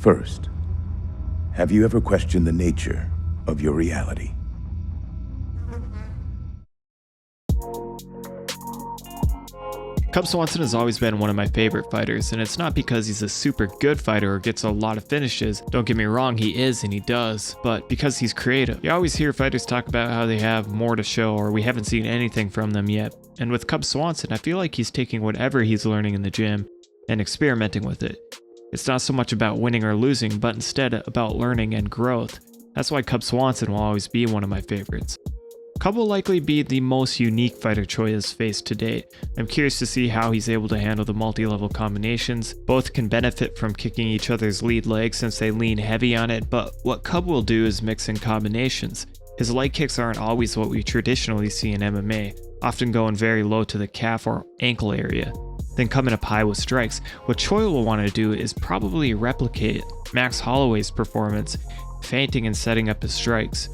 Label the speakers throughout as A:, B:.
A: First, have you ever questioned the nature of your reality?
B: Cub Swanson has always been one of my favorite fighters, and it's not because he's a super good fighter or gets a lot of finishes. Don't get me wrong, he is and he does, but because he's creative. You always hear fighters talk about how they have more to show or we haven't seen anything from them yet. And with Cub Swanson, I feel like he's taking whatever he's learning in the gym and experimenting with it. It's not so much about winning or losing, but instead about learning and growth. That's why Cub Swanson will always be one of my favorites. Cub will likely be the most unique fighter Choi has faced to date. I'm curious to see how he's able to handle the multi-level combinations. Both can benefit from kicking each other's lead leg since they lean heavy on it, but what Cub will do is mix in combinations. His leg kicks aren't always what we traditionally see in MMA, often going very low to the calf or ankle area, then coming up high with strikes. What Choi will want to do is probably replicate Max Holloway's performance, feinting and setting up his strikes.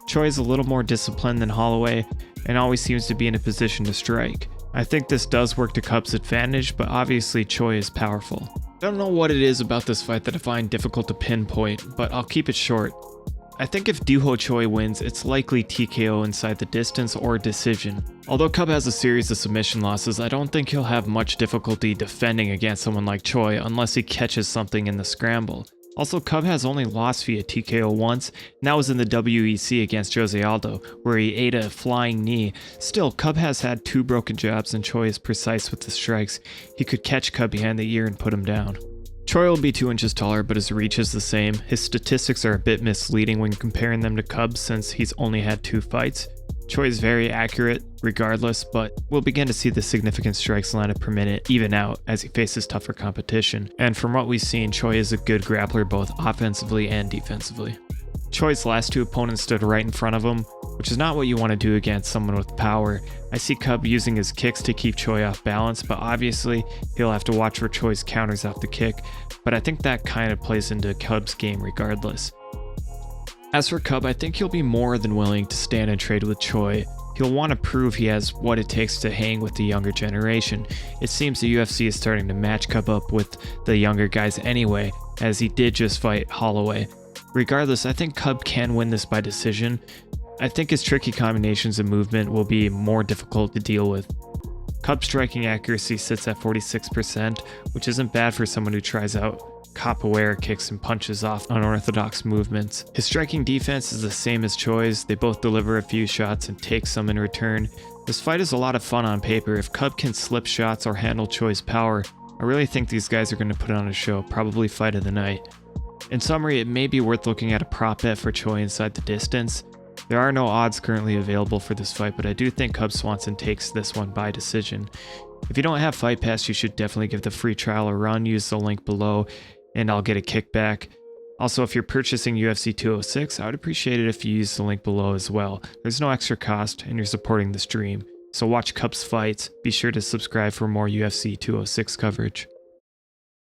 B: Choi is a little more disciplined than Holloway and always seems to be in a position to strike. I think this does work to Cub's advantage, but obviously Choi is powerful. I don't know what it is about this fight that I find difficult to pinpoint, but I'll keep it short. I think if Doo Ho Choi wins, it's likely TKO inside the distance or decision. Although Cub has a series of submission losses, I don't think he'll have much difficulty defending against someone like Choi unless he catches something in the scramble. Also, Cub has only lost via TKO once, and that was in the WEC against Jose Aldo, where he ate a flying knee. Still, Cub has had 2 broken jabs and Choi is precise with the strikes. He could catch Cub behind the ear and put him down. Choi will be 2 inches taller, but his reach is the same. His statistics are a bit misleading when comparing them to Cub since he's only had 2 fights. Choi is very accurate regardless, but we'll begin to see the significant strikes landed per minute even out as he faces tougher competition. And from what we've seen, Choi is a good grappler both offensively and defensively. Choi's last 2 opponents stood right in front of him, which is not what you want to do against someone with power. I see Cub using his kicks to keep Choi off balance, but obviously he'll have to watch for Choi's counters off the kick, but I think that kind of plays into Cub's game regardless. As for Cub, I think he'll be more than willing to stand and trade with Choi. He'll want to prove he has what it takes to hang with the younger generation. It seems the UFC is starting to match Cub up with the younger guys anyway, as he did just fight Holloway. Regardless, I think Cub can win this by decision. I think his tricky combinations and movement will be more difficult to deal with. Cub's striking accuracy sits at 46%, which isn't bad for someone who tries out capoeira kicks and punches off unorthodox movements. His striking defense is the same as Choi's. They both deliver a few shots and take some in return. This fight is a lot of fun on paper. If Cub can slip shots or handle Choi's power, I really think these guys are going to put on a show, probably fight of the night. In summary, it may be worth looking at a prop bet for Choi inside the distance. There are no odds currently available for this fight, but I do think Cub Swanson takes this one by decision. If you don't have Fight Pass, you should definitely give the free trial a run. Use the link below and I'll get a kickback. Also, if you're purchasing UFC 206, I would appreciate it if you use the link below as well. There's no extra cost and you're supporting the stream. So watch Cub's fights. Be sure to subscribe for more UFC 206 coverage.